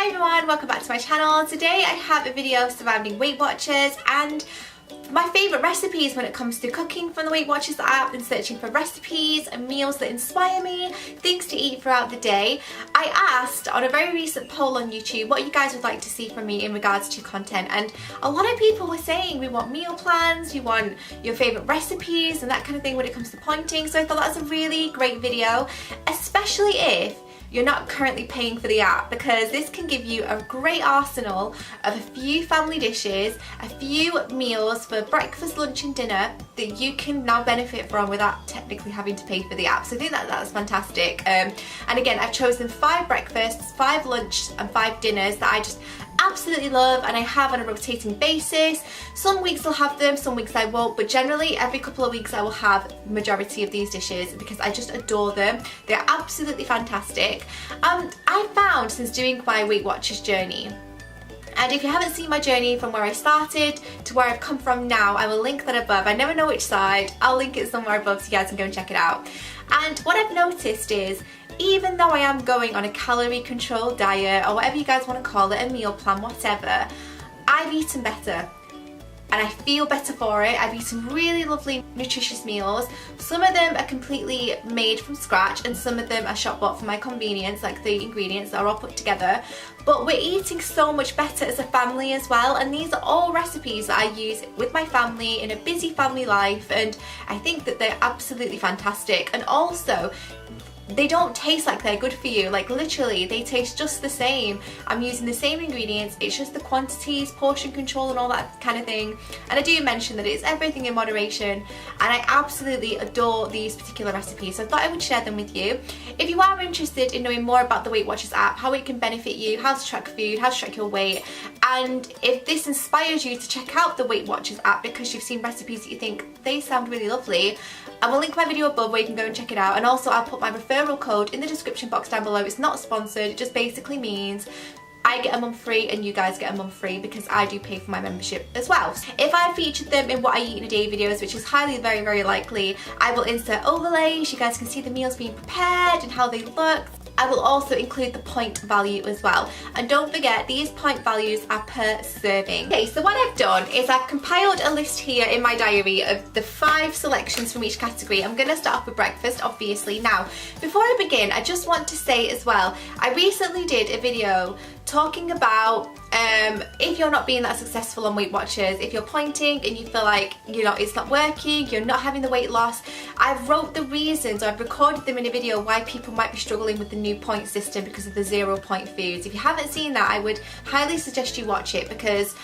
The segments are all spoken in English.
Hi everyone, welcome back to my channel. Today I have a video surrounding Weight Watchers and my favourite recipes when it comes to cooking from the Weight Watchers app and searching for recipes and meals that inspire me, things to eat throughout the day. I asked on a very recent poll on YouTube what you guys would like to see from me in regards to content, and a lot of people were saying we want meal plans, we want your favourite recipes and that kind of thing when it comes to pointing, so I thought that's a really great video, especially if you're not currently paying for the app, because this can give you a great arsenal of a few family dishes, a few meals for breakfast, lunch and dinner that you can now benefit from without technically having to pay for the app. So I think that's fantastic. And again, I've chosen 5 breakfasts, 5 lunch and 5 dinners that I just absolutely love, and I have on a rotating basis. Some weeks I'll have them, some weeks I won't, but generally every couple of weeks I will have majority of these dishes because I just adore them. They're absolutely fantastic. I found since doing my Weight Watchers journey, and if you haven't seen my journey from where I started to where I've come from now, I will link that above. I never know which side. I'll link it somewhere above so you guys can go and check it out. And what I've noticed is, even though I am going on a calorie controlled diet or whatever you guys want to call it, a meal plan, whatever, I've eaten better and I feel better for it. I've eaten really lovely nutritious meals. Some of them are completely made from scratch and some of them are shop bought for my convenience, like the ingredients are all put together. But we're eating so much better as a family as well, and these are all recipes that I use with my family in a busy family life, and I think that they're absolutely fantastic. And also, they don't taste like they're good for you. Like literally, they taste just the same. I'm using the same ingredients, it's just the quantities, portion control and all that kind of thing. And I do mention that it's everything in moderation, and I absolutely adore these particular recipes, so I thought I would share them with you. If you are interested in knowing more about the Weight Watchers app, how it can benefit you, how to track food, how to track your weight, and if this inspires you to check out the Weight Watchers app because you've seen recipes that you think they sound really lovely, I will link my video above where you can go and check it out, and also I'll put my referral code in the description box down below. It's not sponsored, it just basically means I get a month free and you guys get a month free because I do pay for my membership as well. If I featured them in what I eat in a day videos, which is highly very likely, I will insert overlays. You guys can see the meals being prepared and how they look. I will also include the point value as well. And don't forget, these point values are per serving. Okay, so what I've done is I've compiled a list here in my diary of the 5 selections from each category. I'm gonna start off with breakfast, obviously. Now, before I begin, I just want to say as well, I recently did a video talking about if you're not being that successful on Weight Watchers, if you're pointing and you feel like, you know, it's not working, you're not having the weight loss, I've wrote the reasons, or I've recorded them in a video why people might be struggling with the new point system because of the 0 point foods. If you haven't seen that, I would highly suggest you watch it because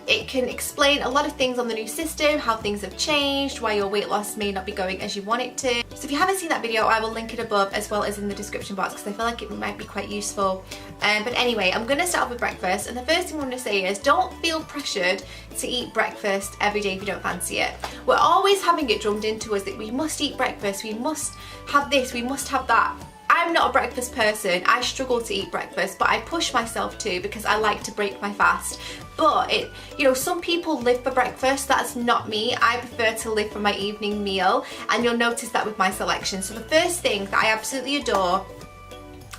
it can explain a lot of things on the new system, how things have changed, why your weight loss may not be going as you want it to. So if you haven't seen that video, I will link it above as well as in the description box because I feel like it might be quite useful. But anyway, I'm going to start off with breakfast, and the first thing I'm going to say is don't feel pressured to eat breakfast every day if you don't fancy it. We're always having it drummed into us that we must eat breakfast, we must have this, we must have that. I'm not a breakfast person, I struggle to eat breakfast, but I push myself to because I like to break my fast. But you know, some people live for breakfast, that's not me. I prefer to live for my evening meal, and you'll notice that with my selection. So the first thing that I absolutely adore,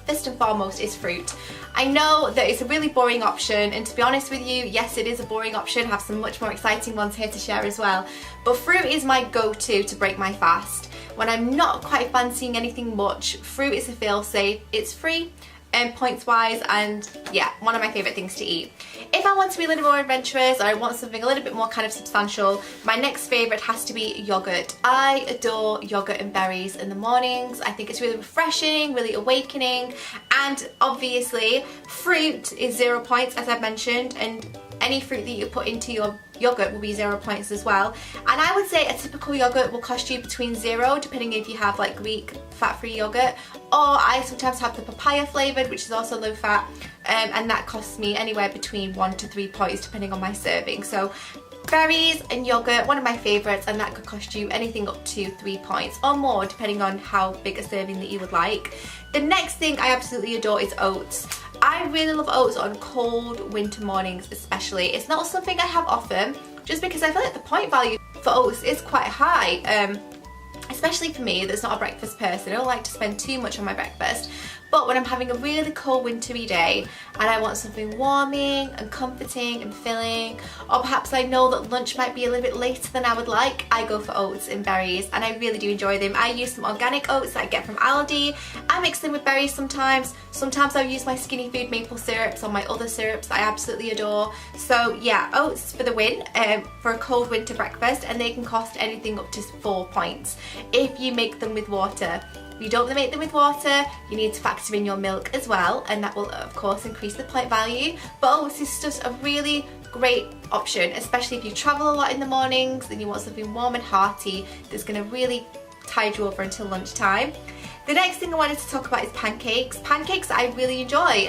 first and foremost, is fruit. I know that it's a really boring option, and to be honest with you, yes, it is a boring option. I have some much more exciting ones here to share as well. But fruit is my go-to to break my fast. When I'm not quite fancying anything much, fruit is a feel-safe. It's free and points-wise, and yeah, one of my favourite things to eat. If I want to be a little more adventurous or I want something a little bit more kind of substantial, my next favourite has to be yogurt. I adore yogurt and berries in the mornings. I think it's really refreshing, really awakening, and obviously fruit is 0 points, as I've mentioned, and any fruit that you put into your yogurt will be 0 points as well. And I would say a typical yogurt will cost you between 0, depending if you have like Greek fat-free yogurt, or I sometimes have the papaya flavoured, which is also low fat, and that costs me anywhere between 1 to 3 points depending on my serving. So berries and yogurt, one of my favourites, and that could cost you anything up to 3 points or more depending on how big a serving that you would like. The next thing I absolutely adore is oats. I really love oats on cold winter mornings especially. It's not something I have often just because I feel like the point value for oats is quite high. Especially for me that's not a breakfast person. I don't like to spend too much on my breakfast. But when I'm having a really cold wintry day and I want something warming and comforting and filling, or perhaps I know that lunch might be a little bit later than I would like, I go for oats and berries, and I really do enjoy them. I use some organic oats that I get from Aldi. I mix them with berries sometimes. Sometimes I'll use my Skinny Food maple syrups or my other syrups that I absolutely adore. So yeah, oats for the win for a cold winter breakfast, and they can cost anything up to 4 points if you make them with water. If you don't want to make them with water, you need to factor in your milk as well, and that will of course increase the point value. But oats is just a really great option, especially if you travel a lot in the mornings and you want something warm and hearty that's going to really tide you over until lunchtime. The next thing I wanted to talk about is pancakes. Pancakes I really enjoy.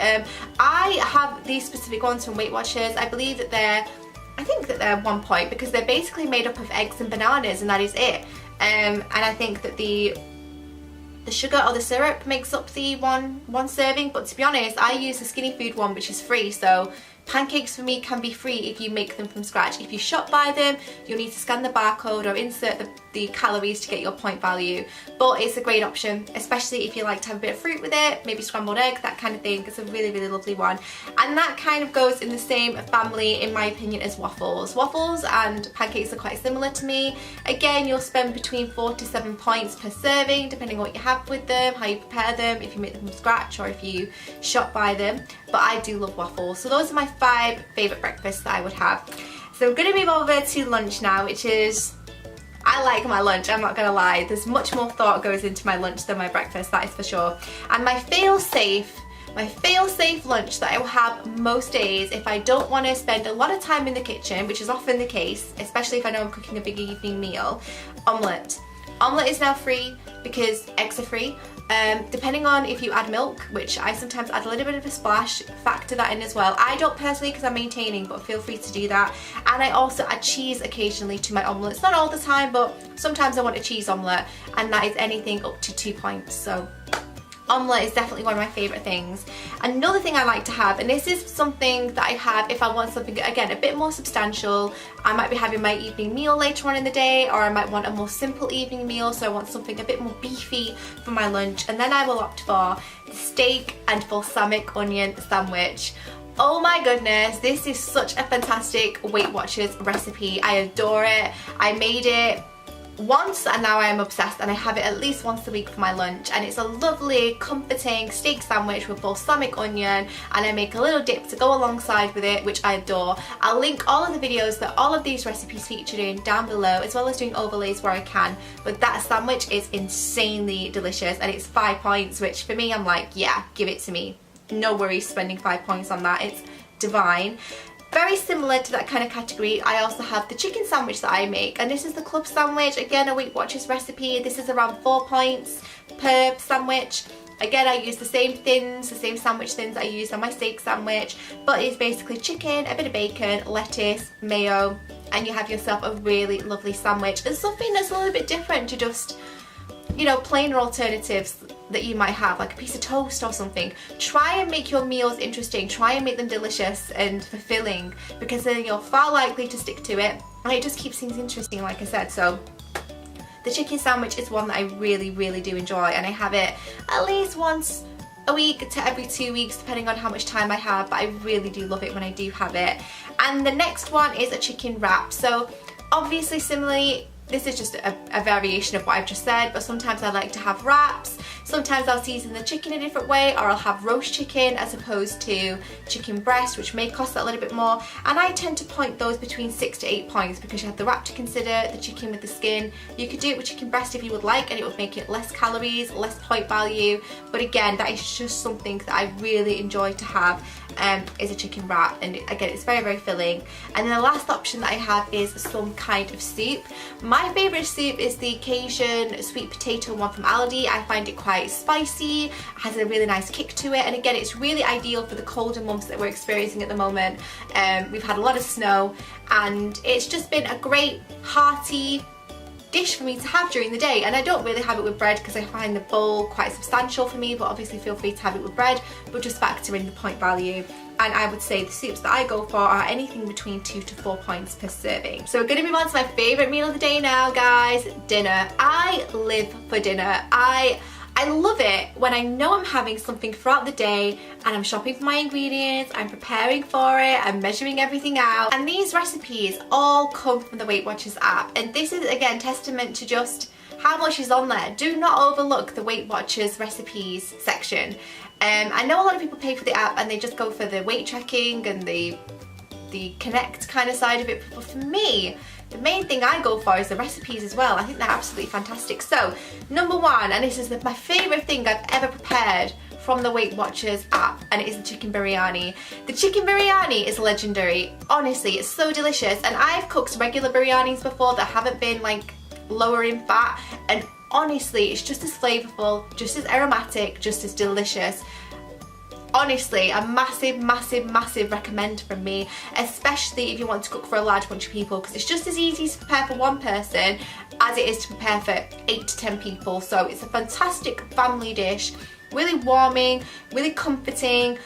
I have these specific ones from Weight Watchers. I believe that I think that they're 1 point because they're basically made up of eggs and bananas, and that is it. And I think that the sugar or the syrup makes up the one serving, but to be honest, I use the Skinny Food one, which is free, so pancakes for me can be free if you make them from scratch. If you shop by them, you'll need to scan the barcode or insert the calories to get your point value. But it's a great option, especially if you like to have a bit of fruit with it, maybe scrambled egg, that kind of thing. It's a really, really lovely one. And that kind of goes in the same family, in my opinion, as waffles. Waffles and pancakes are quite similar to me. Again, you'll spend between 4 to 7 points per serving, depending on what you have with them, how you prepare them, if you make them from scratch or if you shop by them. But I do love waffles. So those are my 5 favourite breakfasts that I would have. So I'm going to move over to lunch now, which is, I like my lunch, I'm not going to lie. There's much more thought goes into my lunch than my breakfast, that is for sure. And my fail-safe lunch that I will have most days if I don't want to spend a lot of time in the kitchen, which is often the case, especially if I know I'm cooking a big evening meal, omelette. Omelette is now free because eggs are free. Depending on if you add milk, which I sometimes add a little bit of a splash, factor that in as well. I don't personally because I'm maintaining, but feel free to do that. And I also add cheese occasionally to my omelettes. Not all the time, but sometimes I want a cheese omelette, and that is anything up to 2 points. So omelette is definitely one of my favourite things. Another thing I like to have, and this is something that I have if I want something, again, a bit more substantial. I might be having my evening meal later on in the day, or I might want a more simple evening meal, so I want something a bit more beefy for my lunch, and then I will opt for the steak and balsamic onion sandwich. Oh my goodness, this is such a fantastic Weight Watchers recipe. I adore it. I made it once and now I am obsessed, and I have it at least once a week for my lunch, and it's a lovely comforting steak sandwich with balsamic onion, and I make a little dip to go alongside with it, which I adore. I'll link all of the videos that all of these recipes featured in down below, as well as doing overlays where I can, but that sandwich is insanely delicious, and it's 5 points, which for me, I'm like, yeah, give it to me. No worries spending 5 points on that. It's divine. Very similar to that kind of category, I also have the chicken sandwich that I make, and this is the club sandwich, again a Weight Watchers recipe. This is around 4 points per sandwich. Again, I use the same thins, the same sandwich thins I used on my steak sandwich, but it's basically chicken, a bit of bacon, lettuce, mayo, and you have yourself a really lovely sandwich. And something that's a little bit different to just, you know, plainer alternatives that you might have, like a piece of toast or something. Try and make your meals interesting, try and make them delicious and fulfilling, because then you're far likely to stick to it, and it just keeps things interesting, like I said. So the chicken sandwich is one that I really, really do enjoy, and I have it at least once a week to every 2 weeks, depending on how much time I have, but I really do love it when I do have it. And the next one is a chicken wrap. So obviously similarly, this is just a variation of what I've just said, but sometimes I like to have wraps. Sometimes I'll season the chicken a different way, or I'll have roast chicken as opposed to chicken breast, which may cost that a little bit more. And I tend to point those between 6 to 8 points because you have the wrap to consider, the chicken with the skin. You could do it with chicken breast if you would like, and it would make it less calories, less point value. But again, that is just something that I really enjoy to have, is a chicken wrap. And again, it's very, very filling. And then the last option that I have is some kind of soup. My favourite soup is the Cajun sweet potato one from Aldi. I find it quite spicy, has a really nice kick to it, and again, it's really ideal for the colder months that we're experiencing at the moment. We've had a lot of snow, and it's just been a great hearty dish for me to have during the day. And I don't really have it with bread because I find the bowl quite substantial for me, but obviously feel free to have it with bread, but just factor in the point value. And I would say the soups that I go for are anything between 2 to 4 points per serving. So we're going to move on to my favourite meal of the day now, guys. Dinner. I live for dinner. I I love it when I know I'm having something throughout the day and I'm shopping for my ingredients, I'm preparing for it, I'm measuring everything out. And these recipes all come from the Weight Watchers app. And this is, again, testament to just how much is on there. Do not overlook the Weight Watchers recipes section. I know a lot of people pay for the app and they just go for the weight tracking and the connect kind of side of it, but for me, the main thing I go for is the recipes as well. I think they're absolutely fantastic. So, number one, and this is my favourite thing I've ever prepared from the Weight Watchers app, and it is the chicken biryani. The chicken biryani is legendary. Honestly, it's so delicious, and I've cooked regular biryanis before that haven't been like lower in fat, and honestly, it's just as flavourful, just as aromatic, just as delicious. Honestly, a massive recommend from me, especially if you want to cook for a large bunch of people, because it's just as easy to prepare for one person as it is to prepare for 8 to 10 people. So it's a fantastic family dish, really warming, really comforting,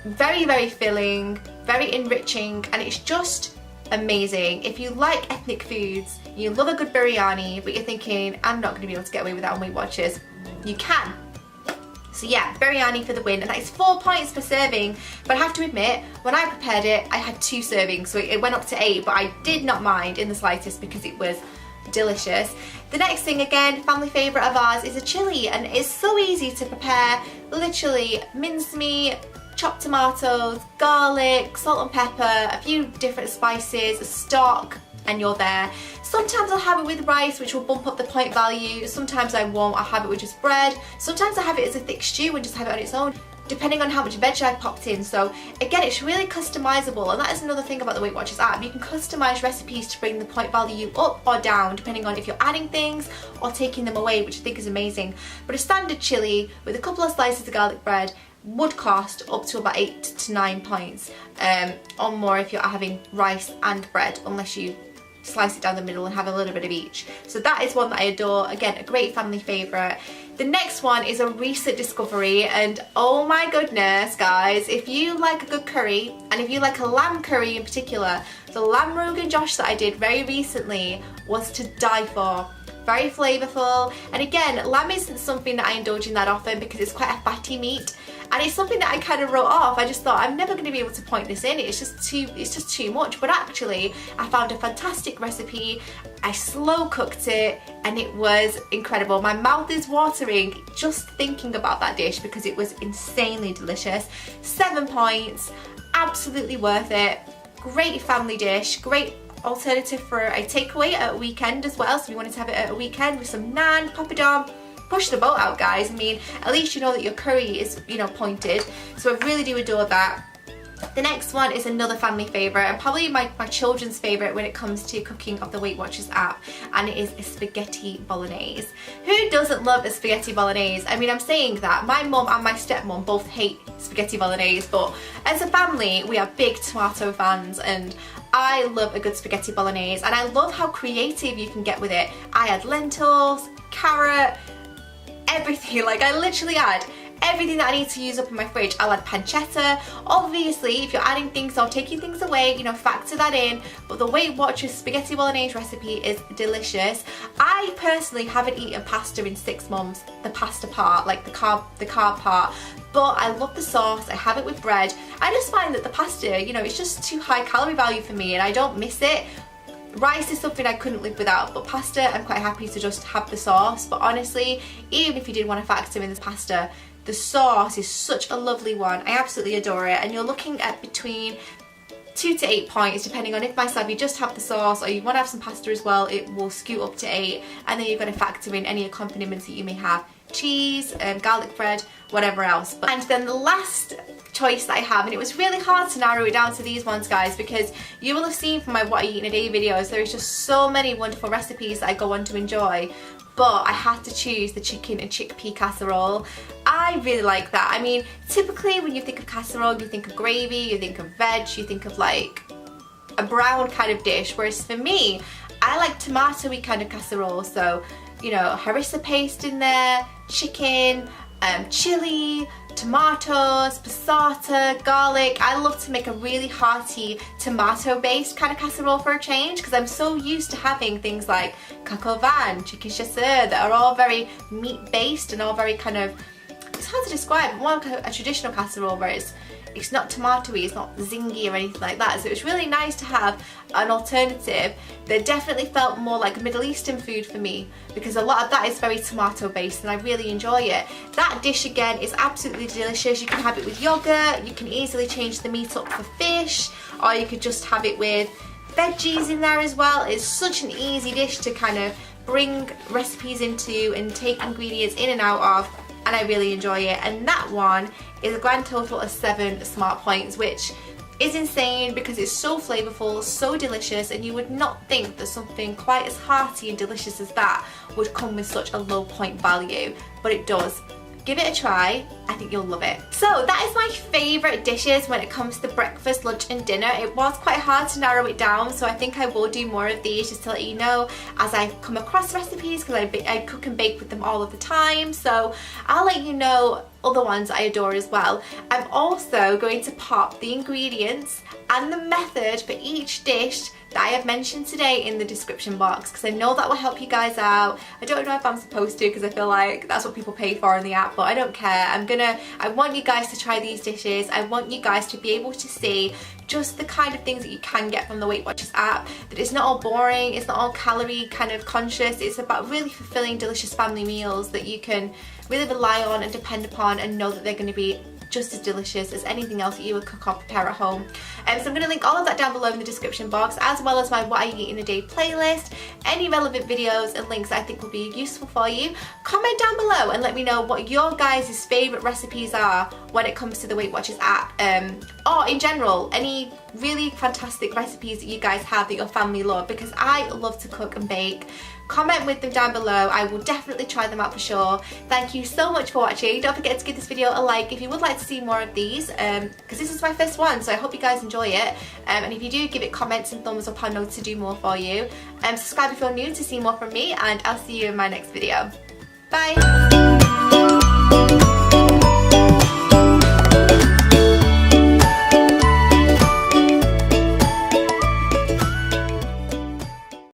very filling, very enriching, and it's just amazing. If you like ethnic foods, you love a good biryani, but you're thinking, I'm not going to be able to get away with that on Weight Watchers, you can. So yeah, biryani for the win, and that is 4 points per serving. But I have to admit, when I prepared it, I had 2 servings, so it went up to 8, but I did not mind in the slightest because it was delicious. The next thing, again, family favourite of ours, is a chilli, and it's so easy to prepare. Literally, mincemeat, chopped tomatoes, garlic, salt and pepper, a few different spices, stock, and you're there. Sometimes I'll have it with rice, which will bump up the point value. Sometimes I won't. I'll have it with just bread. Sometimes I have it as a thick stew and just have it on its own, depending on how much veg I've popped in. So again, it's really customizable, and that is another thing about the Weight Watchers app. You can customize recipes to bring the point value up or down, depending on if you're adding things or taking them away, which I think is amazing. But a standard chili with a couple of slices of garlic bread would cost up to about 8 to 9 points, or more if you're having rice and bread, unless you slice it down the middle and have a little bit of each. So that is one that I adore. Again, a great family favourite. The next one is a recent discovery, and oh my goodness, guys, if you like a good curry, and if you like a lamb curry in particular, the lamb Rogan Josh that I did very recently was to die for. Very flavourful, and again, lamb isn't something that I indulge in that often because it's quite a fatty meat, and it's something that I kind of wrote off. I just thought, I'm never going to be able to point this in, it's just too much. But actually, I found a fantastic recipe, I slow cooked it, and it was incredible. My mouth is watering just thinking about that dish because it was insanely delicious. 7 points, absolutely worth it. Great family dish, great alternative for a takeaway at a weekend as well. So if you wanted to have it at a weekend with some naan, papadom, push the boat out, guys. I mean, at least you know that your curry is, you know, pointed. So I really do adore that. The next one is another family favourite, and probably my children's favourite when it comes to cooking of the Weight Watchers app, and it is a spaghetti bolognese. Who doesn't love a spaghetti bolognese? I mean, I'm saying that my mum and my stepmom both hate spaghetti bolognese, but as a family we are big tomato fans, and I love a good spaghetti bolognese, and I love how creative you can get with it. I add lentils, carrot, everything. Like, I literally add everything that I need to use up in my fridge. I'll add pancetta. Obviously, if you're adding things or taking things away, you know, factor that in. But the Weight Watchers spaghetti bolognese recipe is delicious. I personally haven't eaten pasta in 6 months, the pasta part, like the carb part. But I love the sauce, I have it with bread. I just find that the pasta, you know, it's just too high calorie value for me, and I don't miss it. Rice is something I couldn't live without, but pasta, I'm quite happy to just have the sauce. But honestly, even if you did want to factor in the pasta, the sauce is such a lovely one. I absolutely adore it, and you're looking at between 2 to 8 points, depending on if myself you just have the sauce or you want to have some pasta as well, it will scoot up to 8, and then you're going to factor in any accompaniments that you may have, cheese, garlic bread, whatever else. And then the last choice that I have, and it was really hard to narrow it down to these ones, guys, because you will have seen from my What I Eat in a Day videos, there is just so many wonderful recipes that I go on to enjoy. But I had to choose the chicken and chickpea casserole. I really like that. I mean, typically when you think of casserole, you think of gravy, you think of veg, you think of like a brown kind of dish. Whereas for me, I like tomatoey kind of casserole. So, you know, harissa paste in there, chicken, chili, tomatoes, passata, garlic. I love to make a really hearty tomato based kind of casserole for a change, because I'm so used to having things like coq au vin, chicken chasseur, that are all very meat based and all very kind of, it's hard to describe, more like a traditional casserole where it's not tomatoey, it's not zingy or anything like that. So it was really nice to have an alternative that definitely felt more like Middle Eastern food for me, because a lot of that is very tomato based and I really enjoy it. That dish again is absolutely delicious. You can have it with yogurt, you can easily change the meat up for fish, or you could just have it with veggies in there as well. It's such an easy dish to kind of bring recipes into and take ingredients in and out of, and I really enjoy it. And that one is a grand total of 7 smart points, which is insane because it's so flavourful, so delicious, and you would not think that something quite as hearty and delicious as that would come with such a low point value, but it does. Give it a try, I think you'll love it. So that is my favourite dishes when it comes to breakfast, lunch and dinner. It was quite hard to narrow it down, so I think I will do more of these just to let you know as I come across recipes, because I cook and bake with them all of the time, so I'll let you know other ones I adore as well. I'm also going to pop the ingredients and the method for each dish that I have mentioned today in the description box, because I know that will help you guys out. I don't know if I'm supposed to, because I feel like that's what people pay for in the app, but I don't care. I want you guys to try these dishes. I want you guys to be able to see just the kind of things that you can get from the Weight Watchers app, that it's not all boring, it's not all calorie kind of conscious, it's about really fulfilling delicious family meals that you can really rely on and depend upon and know that they're going to be just as delicious as anything else that you would cook or prepare at home. So I'm going to link all of that down below in the description box, as well as my What I Eat in a Day playlist, any relevant videos and links that I think will be useful for you. Comment down below and let me know what your guys' favourite recipes are when it comes to the Weight Watchers app, or in general, any really fantastic recipes that you guys have that your family love, because I love to cook and bake. Comment with them down below. I will definitely try them out for sure. Thank you so much for watching. Don't forget to give this video a like if you would like to see more of these, because this is my first one, so I hope you guys enjoy it. And if you do, give it comments and thumbs up. I know to do more for you. Subscribe if you're new to see more from me, and I'll see you in my next video. Bye!